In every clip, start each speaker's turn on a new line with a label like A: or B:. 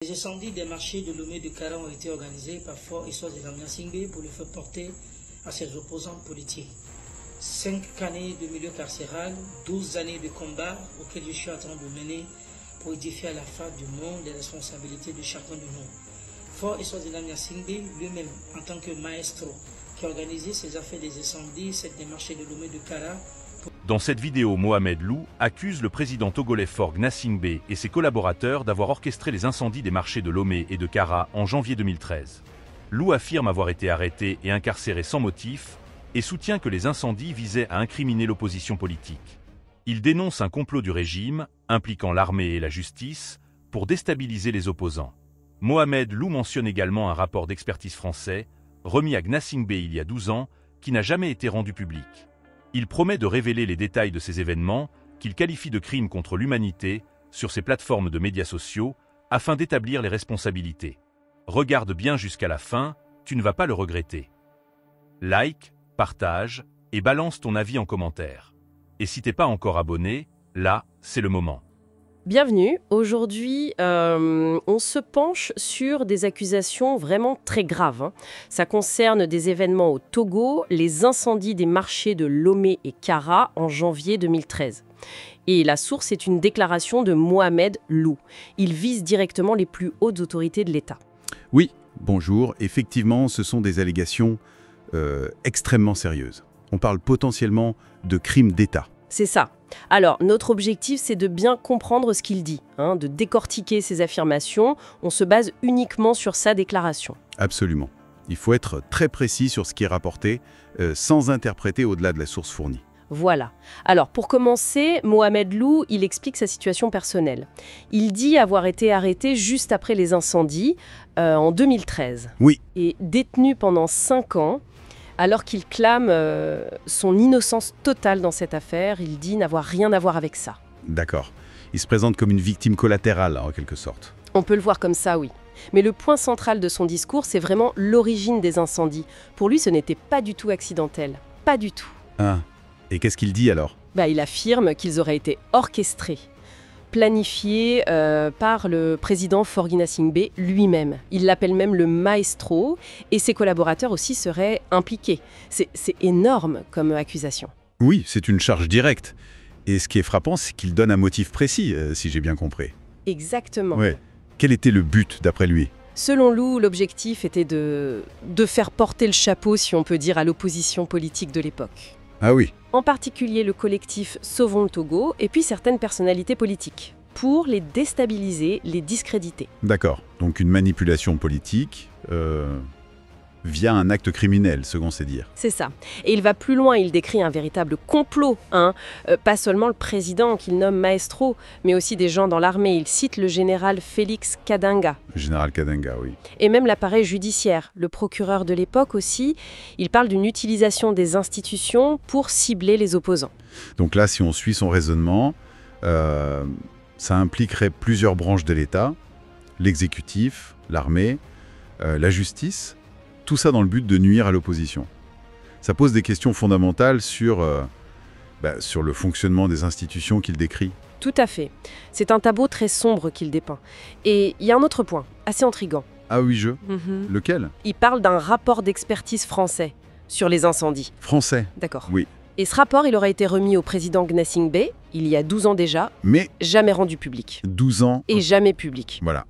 A: Les incendies des marchés de Lomé de Kara ont été organisés par Fort Histoire de Gnassingbé pour le faire porter à ses opposants politiques. 5 années de milieu carcéral, 12 années de combat auxquels je suis en train de mener pour édifier à la face du monde les responsabilités de chacun de nous. Fort Histoire de Gnassingbé lui-même, en tant que maestro, qui a organisé ces affaires des incendies, des marchés de Lomé de Kara.
B: Dans cette vidéo, Mohamed Lou accuse le président togolais Faure Gnassingbé et ses collaborateurs d'avoir orchestré les incendies des marchés de Lomé et de Kara en janvier 2013. Lou affirme avoir été arrêté et incarcéré sans motif et soutient que les incendies visaient à incriminer l'opposition politique. Il dénonce un complot du régime, impliquant l'armée et la justice, pour déstabiliser les opposants. Mohamed Lou mentionne également un rapport d'expertise français, remis à Gnassingbé il y a 12 ans, qui n'a jamais été rendu public. Il promet de révéler les détails de ces événements, qu'il qualifie de crimes contre l'humanité, sur ses plateformes de médias sociaux, afin d'établir les responsabilités. Regarde bien jusqu'à la fin, tu ne vas pas le regretter. Like, partage et balance ton avis en commentaire. Et si t'es pas encore abonné, là, c'est le moment.
C: Bienvenue. Aujourd'hui, on se penche sur des accusations vraiment très graves. Ça concerne des événements au Togo, les incendies des marchés de Lomé et Kara en janvier 2013. Et la source est une déclaration de Mohamed Lou. Il vise directement les plus hautes autorités de l'État.
D: Oui, bonjour. Effectivement, ce sont des allégations extrêmement sérieuses. On parle potentiellement de crimes d'État.
C: C'est ça. Alors, notre objectif, c'est de bien comprendre ce qu'il dit, de décortiquer ses affirmations. On se base uniquement sur sa déclaration.
D: Absolument. Il faut être très précis sur ce qui est rapporté, sans interpréter au-delà de la source fournie.
C: Voilà. Alors, pour commencer, Mohamed Lou, il explique sa situation personnelle. Il dit avoir été arrêté juste après les incendies, en 2013.
D: Oui.
C: Et détenu pendant 5 ans. Alors qu'il clame son innocence totale dans cette affaire, il dit n'avoir rien à voir avec ça.
D: D'accord. Il se présente comme une victime collatérale, en quelque sorte.
C: On peut le voir comme ça, oui. Mais le point central de son discours, c'est vraiment l'origine des incendies. Pour lui, ce n'était pas du tout accidentel. Pas du tout.
D: Ah. Et qu'est-ce qu'il dit alors ?
C: Il affirme qu'ils auraient été orchestrés, planifié par le président Faure Gnassingbé lui-même. Il l'appelle même le maestro, et ses collaborateurs aussi seraient impliqués. C'est énorme comme accusation.
D: Oui, c'est une charge directe. Et ce qui est frappant, c'est qu'il donne un motif précis, si j'ai bien compris.
C: Exactement.
D: Ouais. Quel était le but, d'après lui ?
C: Selon Lou, l'objectif était de faire porter le chapeau, si on peut dire, à l'opposition politique de l'époque.
D: Ah oui.
C: En particulier le collectif Sauvons le Togo et puis certaines personnalités politiques, pour les déstabiliser, les discréditer.
D: D'accord. Donc une manipulation politique via un acte criminel, second ses dires.
C: C'est ça. Et il va plus loin, il décrit un véritable complot. Pas seulement le président qu'il nomme maestro, mais aussi des gens dans l'armée. Il cite le général Félix Kadinga.
D: Le général Kadinga, oui.
C: Et même l'appareil judiciaire. Le procureur de l'époque aussi, il parle d'une utilisation des institutions pour cibler les opposants.
D: Donc là, si on suit son raisonnement, ça impliquerait plusieurs branches de l'État, l'exécutif, l'armée, la justice, tout ça dans le but de nuire à l'opposition. Ça pose des questions fondamentales sur le fonctionnement des institutions qu'il décrit.
C: Tout à fait. C'est un tableau très sombre qu'il dépeint. Et il y a un autre point, assez intriguant.
D: Ah oui, Lequel ?
C: Il parle d'un rapport d'expertise français sur les incendies.
D: Français ?
C: D'accord.
D: Oui.
C: Et ce rapport, il aurait été remis au président Gnassingbé, il y a 12 ans déjà,
D: mais
C: jamais rendu public.
D: 12 ans.
C: Et jamais public.
D: Voilà.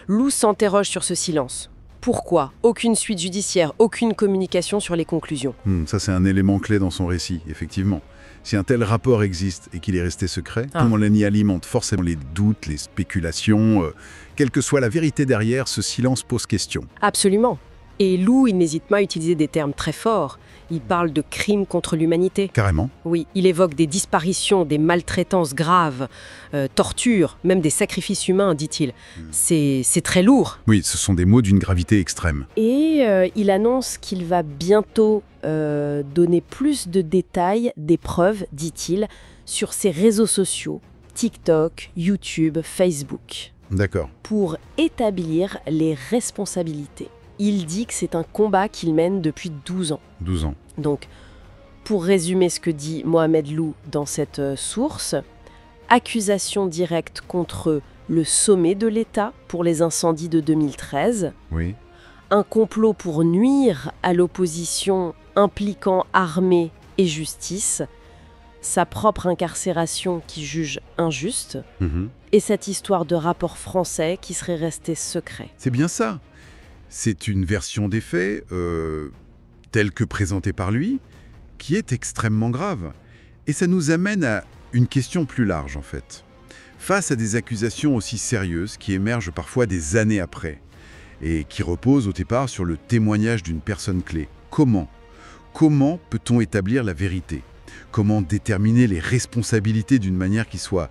C: Lou s'interroge sur ce silence. Pourquoi ? Aucune suite judiciaire, aucune communication sur les conclusions.
D: Ça, c'est un élément clé dans son récit, effectivement. Si un tel rapport existe et qu'il est resté secret, tout le monde y alimente forcément les doutes, les spéculations. Quelle que soit la vérité derrière, ce silence pose question.
C: Absolument. Et Lou, il n'hésite pas à utiliser des termes très forts. Il parle de crimes contre l'humanité.
D: Carrément.
C: Oui, il évoque des disparitions, des maltraitances graves, tortures, même des sacrifices humains, dit-il. C'est très lourd.
D: Oui, ce sont des mots d'une gravité extrême.
C: Et il annonce qu'il va bientôt donner plus de détails, des preuves, dit-il, sur ses réseaux sociaux, TikTok, YouTube, Facebook.
D: D'accord.
C: Pour établir les responsabilités. Il dit que c'est un combat qu'il mène depuis 12 ans.
D: 12 ans.
C: Donc, pour résumer ce que dit Mohamed Lou dans cette source, accusation directe contre le sommet de l'État pour les incendies de 2013,
D: Oui.
C: un complot pour nuire à l'opposition impliquant armée et justice, sa propre incarcération qui juge injuste, et cette histoire de rapport français qui serait resté secret.
D: C'est bien ça. C'est une version des faits, telle que présentée par lui, qui est extrêmement grave. Et ça nous amène à une question plus large, en fait. Face à des accusations aussi sérieuses qui émergent parfois des années après, et qui reposent au départ sur le témoignage d'une personne clé, comment peut-on établir la vérité? Comment déterminer les responsabilités d'une manière qui soit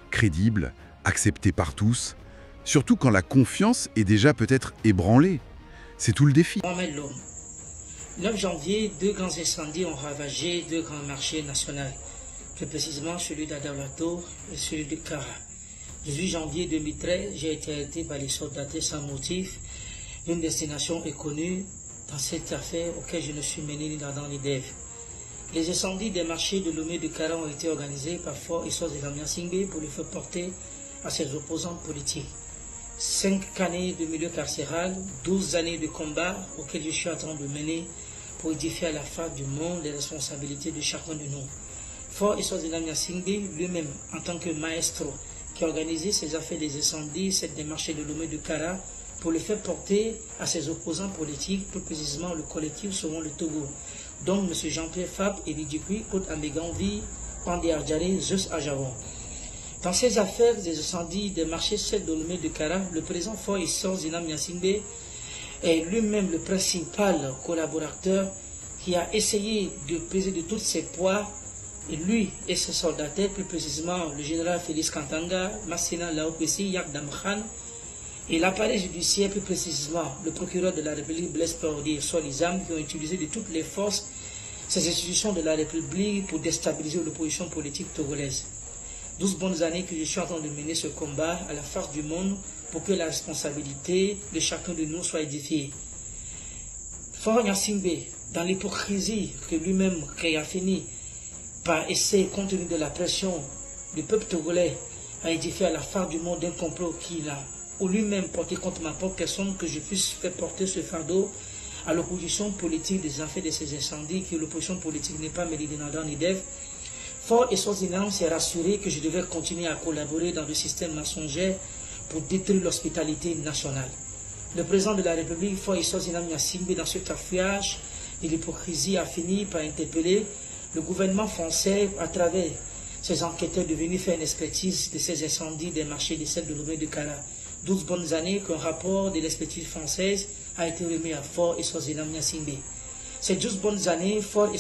D: crédible, acceptée par tous, surtout quand la confiance est déjà peut-être ébranlée? C'est tout le défi.
A: Mohamed Loum. 9 janvier, 2 grands incendies ont ravagé 2 grands marchés nationaux, plus précisément celui d'Adaulato et celui de Kara. 18 janvier 2013, j'ai été arrêté par les soldats sans motif. Une destination est connue dans cette affaire auquel je ne suis mené ni dans les devs. Les incendies des marchés de Lomé et de Kara ont été organisés par Fort Histoire de Lamia Singbe pour le faire porter à ses opposants politiques. 5 années de milieu carcéral, 12 années de combat auxquels je suis en train de mener pour édifier à la face du monde les responsabilités de chacun de nous. Fort Histoire de Lamia Singbe, lui-même, en tant que maestro, qui a organisé ces affaires des incendies, cette des marchés de Lomé et de Kara, pour le faire porter à ses opposants politiques, plus précisément le collectif Sauvons le Togo, dont M. Jean-Pierre Fab, Elie Dupuis, Côte Améganvi, Pandé Ardjaré, Zeus Ajavon. Dans ces affaires des incendies des marchés celles de Lomé et de Kara, le président Fort Histoire Zinam Singbe est lui-même le principal collaborateur qui a essayé de peser de toutes ses poids, et lui et ses soldats, plus précisément le général Félix Kantanga, Massina Laopessi, Yak Damkhan, et l'appareil judiciaire, plus précisément le procureur de la République Blaise Parodi et Solizam, qui ont utilisé de toutes les forces ces institutions de la République pour déstabiliser l'opposition politique togolaise. 12 bonnes années que je suis en train de mener ce combat à la face du monde pour que la responsabilité de chacun de nous soit édifiée. Fort Gnassingbé, dans l'hypocrisie que lui-même a fini par essayer, compte tenu de la pression du peuple togolais, à édifier à la face du monde un complot qu'il a ou lui-même porté contre ma propre personne, que je puisse faire porter ce fardeau à l'opposition politique des affaires de ces incendies, que l'opposition politique n'est pas méridionale ni d'EF. Fort et Swaziland s'est rassuré que je devais continuer à collaborer dans le système mensonger pour détruire l'hospitalité nationale. Le président de la République, Fort et Swaziland Gnassingbé, dans cet affouillage de l'hypocrisie, a fini par interpeller le gouvernement français à travers ses enquêteurs devenus faire une expertise de ces incendies des marchés de celles de Lomé de Kara. 12 bonnes années qu'un rapport de l'expertise française a été remis à Fort et Swaziland Gnassingbé. Ces 12 bonnes années, Fort et